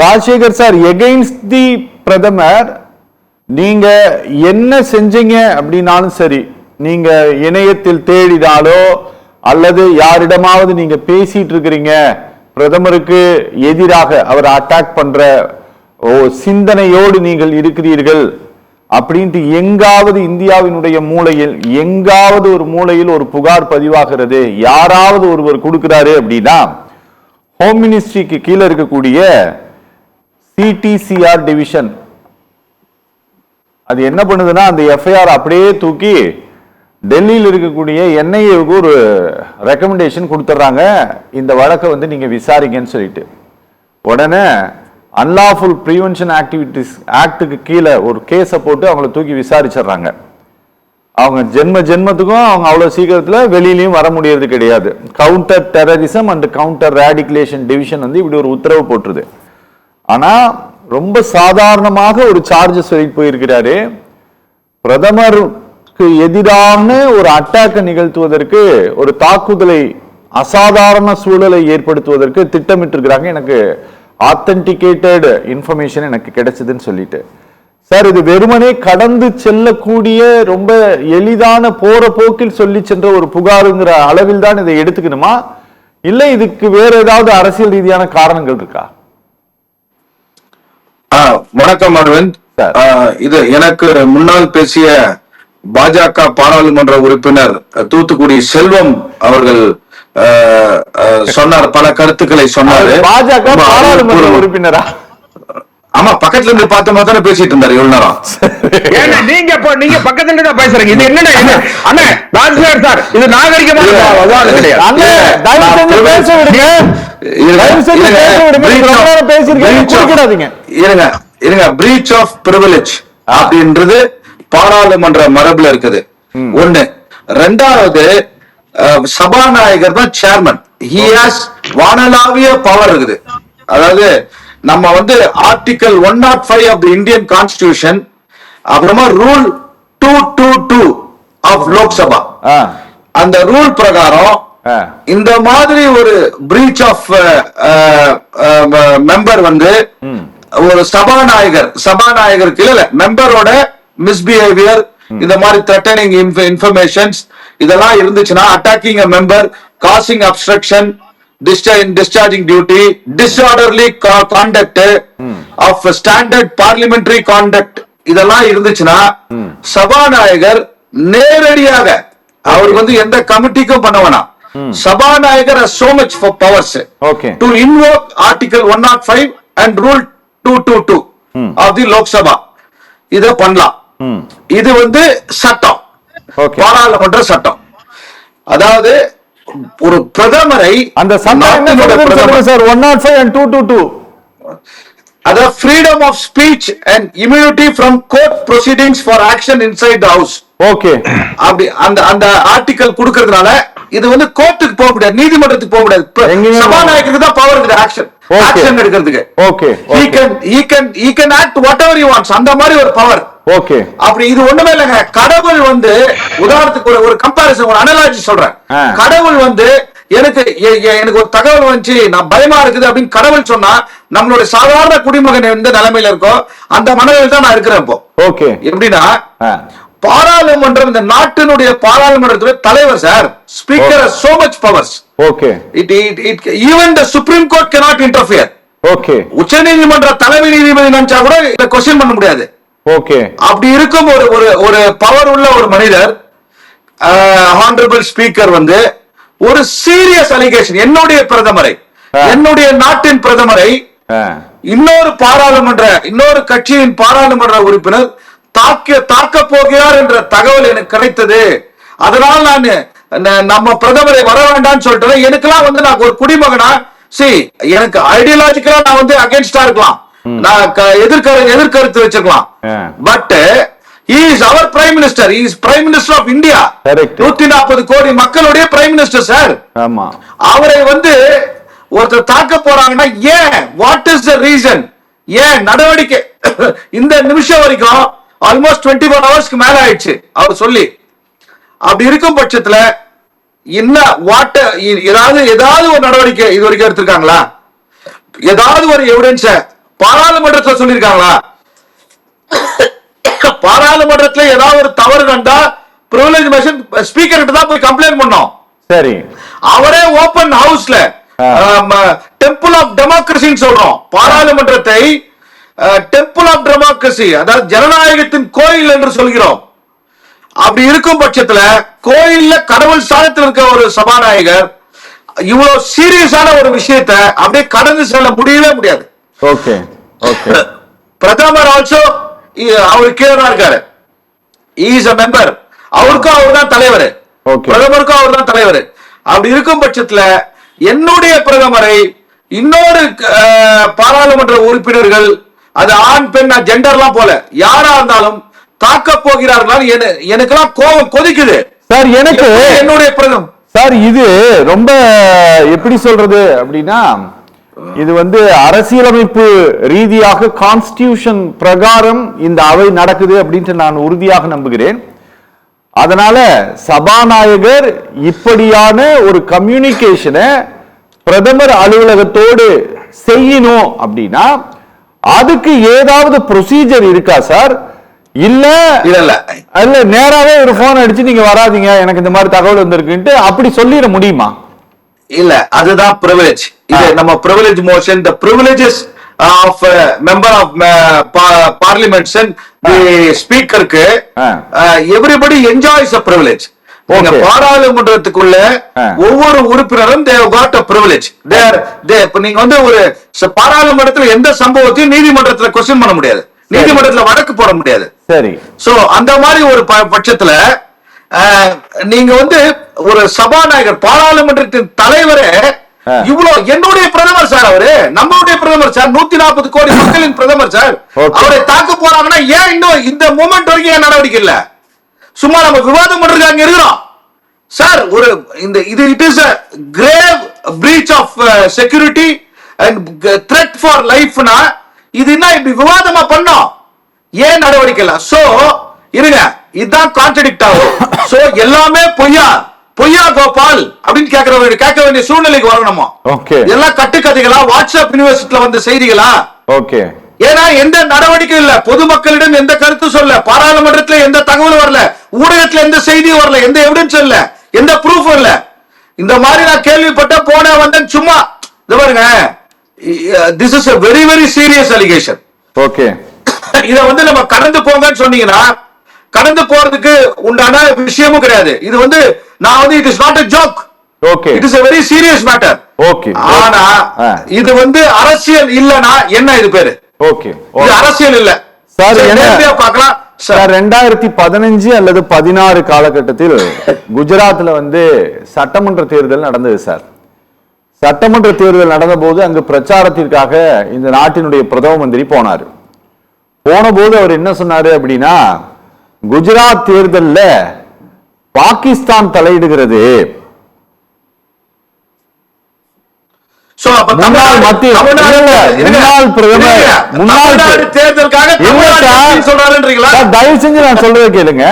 Rajasekar sir, against தி பிரதமர் நீங்க என்ன செஞ்சீங்க அப்படின்னாலும் சரி, நீங்க இணையத்தில் தேடினாலோ அல்லது யாரிடமாவது நீங்க பேசிட்டு இருக்கிறீங்க, பிரதமருக்கு எதிராக அவர் அட்டாக் பண்ற சிந்தனையோடு நீங்கள் இருக்கிறீர்கள் அப்படின்ட்டு எங்காவது இந்தியாவினுடைய மூலையில் எங்காவது ஒரு மூலையில் ஒரு புகார் பதிவாகிறது, யாராவது ஒருவர் கொடுக்கிறாரு அப்படின்னா ஹோம் மினிஸ்ட்ரிக்கு கீழே இருக்கக்கூடிய சிடிசிஆர் டிவிஷன் அது என்ன பண்ணுதுன்னா அந்த எஃப்ஐஆர் அப்படியே தூக்கி டெல்லியில் இருக்கக்கூடிய என்ஐஏவுக்கு ஒரு ரெக்கமெண்டேஷன் கொடுத்துட்றாங்க, இந்த வழக்கை வந்து நீங்க விசாரிங்கன்னு சொல்லிட்டு. உடனே அன்லாஃபுல் ப்ரிவென்ஷன் ஆக்டிவிட்டிஸ் ஆக்டுக்கு கீழே ஒரு கேஸை போட்டு அவங்கள தூக்கி விசாரிச்சிடுறாங்க. அவங்க ஜென்மத்துக்கும் அவங்க அவ்வளவு சீக்கிரத்துல வெளியிலையும் வர முடியறது கிடையாது. Counter terrorism and counter radicalisation division வந்து இப்படி ஒரு உத்தரவு போட்டுருது. ஆனா ரொம்ப சாதாரணமாக ஒரு சார்ஜஸ் சொல்லிட்டு போயிருக்கிறாரு. பிரதமருக்கு எதிரான ஒரு அட்டாக்கை நிகழ்த்துவதற்கு, ஒரு தாக்குதலை, அசாதாரண சூழலை ஏற்படுத்துவதற்கு திட்டமிட்டு இருக்கிறாங்க. எனக்கு ஆத்தென்டிகேட்டட் இன்ஃபர்மேஷன் எனக்கு கிடைச்சதுன்னு சொல்லிட்டு. சார், இது வெறுமனே கடந்து செல்லக்கூடிய ரொம்ப எளிதான போற போக்கில் சொல்லி சென்ற ஒரு புகாருங்கிற அளவில் தான் இதை எடுத்துக்கணுமா, இல்ல இதுக்கு வேற ஏதாவது அரசியல் ரீதியான காரணங்கள் இருக்கா? வணக்கம் அரவிந்த். இது எனக்கு முன்னால் பேசிய பாஜக பாராளுமன்ற உறுப்பினர் தூத்துக்குடி செல்வம் அவர்கள் சொன்னார், பல கருத்துக்களை சொன்னாரு. பாஜக பாராளுமன்ற உறுப்பினரா? ஆமா, பக்கத்துல இருந்து பார்த்த மாதிரி தானே பேசிட்டு இருந்தாரு இவ்வளவு நேரம். நீங்க பக்கத்துல இருந்து தான் பேசுறீங்க. இது என்னடா அண்ணே ராஜசேகர் சார், இது நாகரிகமான பிரீச் ஆஃப் பிரிவிலேஜ் அப்படின்றது பாராளுமன்ற மரபுல இருக்குது ஒண்ணு. ரெண்டாவது, சபாநாயகர் தான் சேர்மன். ஹி ஹாஸ் வானளாவிய பவர் இருக்குது. அதாவது நம்ம வந்து article 105 of the Indian constitution, அப்புறமா ரூல் 222 ஆஃப் லோக்சபா, அந்த ரூல் பிரகாரம் இந்த மாதிரி ஒரு பிரீச் ஆஃப் மெம்பர் வந்து ஒரு சபாநாயகருக்கு இல்ல மெம்பரோட மிஸ்பிஹேவியர், இந்த மாதிரி த்ரெட்டனிங் இன்ஃபர்மேஷன்ஸ் இதெல்லாம் இருந்துச்சுன்னா, attacking a member, causing obstruction, discharging duty, disorderly conduct of standard parliamentary conduct இதெல்லாம் இருந்துச்சுன்னா, சபாநாயகர் நேரடியாக அவர் வந்து எந்த கமிட்டிக்கும் பண்ண வேணாம். சபாநாயகர் has so much for powers to invoke article 105 and rule 222 of the Lok Sabha. இத பண்ணலாம். இது வந்து சட்டம், பாராளுமன்ற சட்டம். அதாவது ஒரு பிரதமரை அந்த சட்டம் 105 and 222 அதாவது freedom of speech and immunity from court proceedings for action inside the house. Okay, அப்படி அந்த ஆர்டிகல் கொடுக்கிறதுனால இது வந்து கோர்ட்டுக்கு போக முடியாது, நீதிமன்றத்துக்கு போக முடியாது. சபாநாயகருக்கு தான் பவர் இருக்குது ஆக்ஷன் எடுக்கிறதுக்கு. Okay, he can act whatever he wants, அந்த மாதிரி ஒரு பவர். ஓகே, அப்படி இது ஒண்ணுமே இல்லைங்க. கடவுள் வந்து உதாரணத்துக்கு ஒரு கம்பேரிசன், ஒரு அனாலஜி சொல்றேன். கடவுள் வந்து எனக்கு ஒரு தகவல் வந்துச்சு, நான் பயமா இருக்குது அப்படின்னு கடவுள் சொன்னா, நம்மளுடைய சாதாரண குடிமகன் எந்த நிலைமையில இருக்கோ அந்த மனதில் தான் நான் இருக்கிறேன் இப்போ. ஓகே, எப்படின்னா பாராளுமன்றம், இந்த நாட்டினுடைய பாராளுமன்றத்துடைய தலைவர் sir, speaker has so much powers. Okay, even the supreme court cannot interfere. Okay, உச்ச நீதிமன்ற தலைமை நீதிபதி நினைச்சா கூட இத क्वेश्चन பண்ண முடியாது. ஓகே, அப்படி இருக்கும் ஒரு பவர் உள்ள ஒரு மனிதர், ஹானரபிள் ஸ்பீக்கர் வந்து ஒரு சீரியஸ் அலிகேஷன், என்னுடைய பிரதமரை, என்னுடைய நாட்டின் பிரதமரை இன்னொரு கட்சியின் பாராளுமன்ற உறுப்பினர் தாக்க போகிறார் என்ற தகவல் எனக்கு கிடைத்தது. அதனால் நான் நம்ம பிரதமரை வர வேண்டாம்னு சொல்லிட்டு, எனக்கெல்லாம் வந்து நான் ஒரு குடிமகனா, எனக்கு ஐடியாலஜிக்கலா நான் வந்து அகைன்ஸ்டா இருக்கலாம், நான் எதிர்கருத்து வச்சிருக்கலாம். But he is our prime minister, he is prime minister of India. 140 கோடி மக்களுடைய பிரைம் மினிஸ்டர் சார். ஆமா, அவரை வந்து ஒருத்தர் தாக்க போறாங்கன்னா ஏன், வாட் இஸ் த ரீசன், ஏன் நடவடிக்கை இந்த நிமிஷம் வரைக்கும் ஆல்மோஸ்ட் 24 ஹவர்ஸ்க்கு மேல ஆயிடுச்சு அவர் சொல்லி. அப்படி இருக்கும் பட்சத்துல என்ன ஏதாவது ஒரு நடவடிக்கை இது வரைக்கும் எடுத்திருக்காங்களா? ஏதாவது ஒரு எவிடன்ஸ பாராளுமன்றத்துல சொல்லியிருக்காங்களா? பாராளுமன்றத்துல ஏதாவது ஒரு தவறு கண்டா பிரிவிலேஜ் மோஷன் ஸ்பீக்கர் கிட்ட தான் போய் கம்ப்ளைண்ட் பண்ணோம். சரி, அவரே ஓபன் ஹவுஸ்ல டெம்பிள் ஆஃப் டெமோக்ரஸின்னு சொல்றோம். பாராளுமன்றத்தை டெம்பிள் ஆஃப் டெமோக்ரஸி, அதாவது ஜனநாயகத்தின் கோயில் என்று சொல்கிறோம். அப்படி இருக்கும் பட்சத்துல கோயில்ல கடவுள் ஸ்தானத்தில் இருக்க ஒரு சபாநாயகர் இவ்வளவு சீரியஸான ஒரு விஷயத்தை அப்படியே கடந்து செல்ல முடியவே முடியாது. Okay okay. பிரதமர் ஆல்சோ அவர் கீழே இருக்காரு, இஸ் a மெம்பர். அவருக்கும் அவர் தான் தலைவர், பிரதமருக்கும் அவர் தான் தலைவர். அப்படி இருக்கும் பட்சத்துல என்னுடைய பிரதமரை இன்னொரு பாராளுமன்ற உறுப்பினர்கள், அது ஆண் பெண் ஜெண்டர்லாம் போல யாரா இருந்தாலும் தாக்க போகிறார்களா? எனக்கெல்லாம் கோபம் கொதிக்குது சார். எனக்கு என்னுடைய பிரதமர் சார், இது ரொம்ப எப்படி சொல்றது அப்படின்னா, இது வந்து அரசியலமைப்பு ரீதியாக கான்ஸ்டிடியூஷன் பிரகாரம் இந்த அவை நடக்குது அப்படின்ட்டு நான் உறுதியாக நம்புகிறேன். அதனால சபாநாயகர் இப்படியான ஒரு கம்யூனிகேஷனை பிரதமர் அலுவலகத்தோடு செய்யணும் அப்படின்னா அதுக்கு ஏதாவது ப்ரொசீஜர் இருக்கா சார்? இல்ல இல்ல நேராவே ஒரு போன் அடிச்சு நீங்க வராதீங்க, எனக்கு இந்த மாதிரி தகவல் வந்திருக்குன்ட்டு அப்படி சொல்லிட முடியுமா? இல்ல, அதுதான் பிரிவிலேஜ். இது நம்ம privilege motion, the privileges of member of parliaments and the ஸ்பீக்கருக்கு எவரிபடி என்ஜாய்ஸ் a privilege. நீங்க பாராளுமன்றத்துக்குள்ள ஒவ்வொரு உறுப்பினரும் they have got a privilege. நீங்க வந்து ஒரு பாராளுமன்றத்துல எந்த சம்பவத்தையும் நீதிமன்றத்துல கொஸ்டின் பண்ண முடியாது, நீதிமன்றத்துல வழக்கு போட முடியாது. சரி. சோ அந்த மாதிரி ஒரு பட்சத்துல நீங்க வந்து ஒரு சபாநாயகர், பாராளுமன்றத்தின் தலைவரே இவ்வளவு, என்னுடைய பிரதமர் சார், அவரு நம்மளுடைய பிரதமர் சார், 140 கோடி மக்களின் பிரதமர் சார், அவரை தாக்க போறாங்கன்னா ஏன் இன்னும் இந்த மூமெண்ட் வரைக்கும் ஏன் நடவடிக்கை இல்ல? சும்மா நம்ம விவாதம் பண்றதுக்கு இருக்கிறோம் சார். ஒரு இந்த இது it is a grave breach of security and threat for life-னா இது என்ன இப்படி விவாதமா பண்ணோம், ஏன் நடவடிக்கை இல்ல? சோ இருங்க, இதுதான் கான்ட்ரடிக்ட் ஆகும். சோ எல்லாமே பொய்யா பொய்யா கோபால் அப்படின்னு கேட்க வேண்டிய சூழ்நிலைக்கு வரணுமா? எல்லாம் கட்டுக்கதைகளா, வாட்ஸ்அப் யூனிவர்சிட்டியில வந்த செய்திகளா? ஓகே. ஏன்னா எந்த நடவடிக்கை இல்ல, பொதுமக்களிடம் எந்த கருத்து சொல்ல, பாராளுமன்றத்துல எந்த தகவல் வரல, ஊடகத்துல எந்த செய்தியும் வரல, எந்த எவிடன்ஸ் இல்ல, எந்த ப்ரூஃப் இல்ல. இந்த மாதிரி நான் கேள்விப்பட்ட போன வந்தேன் சும்மா. இது பாருங்க, this is a very very serious allegation. Okay. இத வந்து நம்ம கடந்து போங்கன்னு சொன்னீங்கன்னா கடந்து போறதுக்கு உண்டான விஷயமும் கிடையாது. இது வந்து நான் வந்து it is not a joke. Okay. It is a very serious matter. Okay. ஆனா இது வந்து அரசியல் இல்லனா என்ன இது பேரு? ஓகே. இது அரசியல் இல்ல சார். என்ன பார்க்கலாம் சார், 2015 அல்லது 16 காலகட்டத்தில் குஜராத்ல வந்து சட்டமன்ற தேர்தல் நடந்தது சார். சட்டமன்ற தேர்தல் நடந்த போது அங்கு பிரச்சாரத்திற்காக இந்த நாட்டினுடைய பிரதம மந்திரி போனார். போன போது அவர் என்ன சொன்னாரு அப்படின்னா, குஜராத் தேர்தல்ல பாகிஸ்தான் தலையிடுகிறது, தயவு செஞ்சு நான் சொல்றதை கேளுங்க.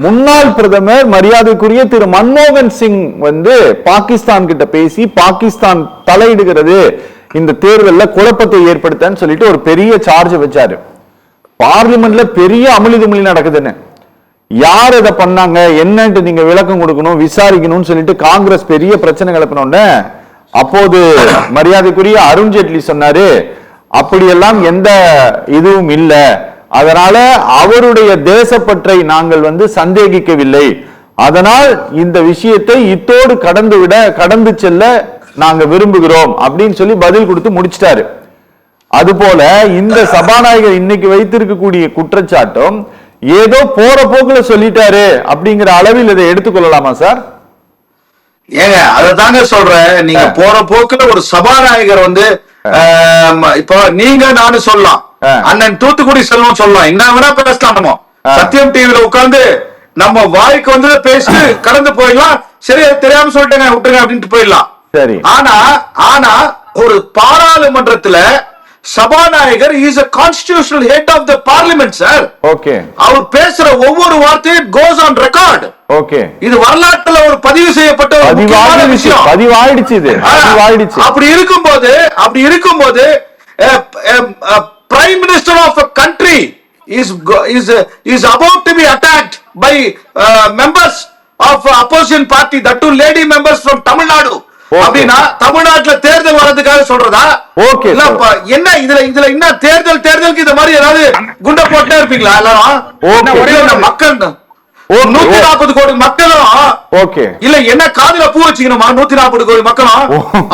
முன்னாள் பிரதமர் மரியாதைக்குரிய திரு மன்மோகன் சிங் வந்து பாகிஸ்தான் கிட்ட பேசி பாகிஸ்தான் தலையிடுகிறது இந்த தேர்தல்ல குழப்பத்தை ஏற்படுத்தன்னு சொல்லிட்டு ஒரு பெரிய சார்ஜ் வச்சாரு. பார்லிமெண்ட்ல பெரிய அமளி நடக்குதுன்னு, யார் இதை பண்ணாங்க என்னன்னு நீங்க விளக்கம் கொடுக்கணும், விசாரிக்கணும்னு சொல்லிட்டு காங்கிரஸ் பெரிய பிரச்சனை கிளப்பினோன்னு அப்போது மரியாதைக்குரிய அருண்ஜேட்லி சொன்னாரு, அப்படியெல்லாம் எந்த இதுவும் இல்ல, அதனால அவருடைய தேசப்பற்றை நாங்கள் வந்து சந்தேகிக்கவில்லை, அதனால் இந்த விஷயத்தை இத்தோடு கடந்து செல்ல நாங்க விரும்புகிறோம் அப்படின்னு சொல்லி பதில் கொடுத்து முடிச்சிட்டாரு. அதுபோல இந்த சபாநாயகர் இன்னைக்கு வைத்திருக்கக்கூடிய குற்றச்சாட்டும் ஏதோ போற போக்குல சொல்லிட்டாரு அப்படிங்கிற அளவில் இதை எடுத்துக்கொள்ளலாமா சார்? ஏங்க அததாங்க சொல்றேன், நீங்க போற போக்குல ஒரு சபாநாயகர் வந்து இப்போ நீங்க நானும் சொல்லலாம், அண்ணன் தூத்துக்குடி செல்வம் சொல்லலாம், என்ன வேணா பேசலாம், நம்ம சத்தியம் டிவில உட்கார்ந்து நம்ம வாய்க்கு வந்து பேசி கடந்து போயிடலாம், சரி தெரியாம சொல்லிட்டேங்க விட்டுருங்க அப்படின்ட்டு போயிடலாம். சரி. ஆனா ஒரு பாராளுமன்றத்துல சபாநாயகர் is a constitutional head of the parliament sir. Okay. அவர் பேசுற ஒவ்வொரு வார்த்தையும் goes on record. ஓகே. இது வரலாற்றுல ஒரு பதிவு செய்யப்பட்ட ஒரு விஷயம், பதிவாயிடுச்சு. இது பதிவாயிடுச்சு. அப்படி இருக்கும்போது prime minister of a country is about to be attacked by members of opposition party, that too lady members from Tamil Nadu. அப்படின்னா தமிழ்நாட்டுல தேர்தல் வர்றதுக்காக சொல்றதா? Okay, இல்ல sir. என்ன இதுல என்ன தேர்தலுக்கு இந்த மாதிரி ஏதாவது குண்டை போட்டே இருப்பீங்களா எல்லாரும்? Okay. ஒரே ஒரு மக்கள் 140 கோடி மக்களும் ஓகே இல்ல என்ன காதுல பூ வச்சுக்கணுமா? 140 கோடி மக்களும்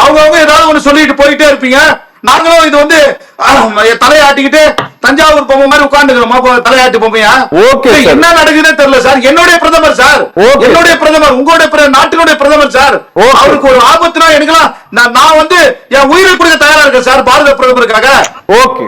அவங்க ஏதாவது ஒண்ணு சொல்லிட்டு போயிட்டே இருப்பீங்க. நாங்களும் இது வந்து தலையாட்டிக்கிட்டு தஞ்சாவூர் பொம்மை மாதிரி உட்கார்ந்துக்கிறோமா? தலையாட்டி பொம்மையா? Okay, sir. என்ன நடக்குதுன்னு தெரியல சார். என்னுடைய பிரதமர் சார், Okay. என்னுடைய பிரதமர், உங்களுடைய நாட்டினுடைய பிரதமர் சார். Okay. அவருக்கு ஒரு ஆபத்துனா எனக்குலாம் நான் வந்து என் உயிரை கொடுக்க தயாரா இருக்கேன் சார் பாரத பிரதமருக்காக. ஓகே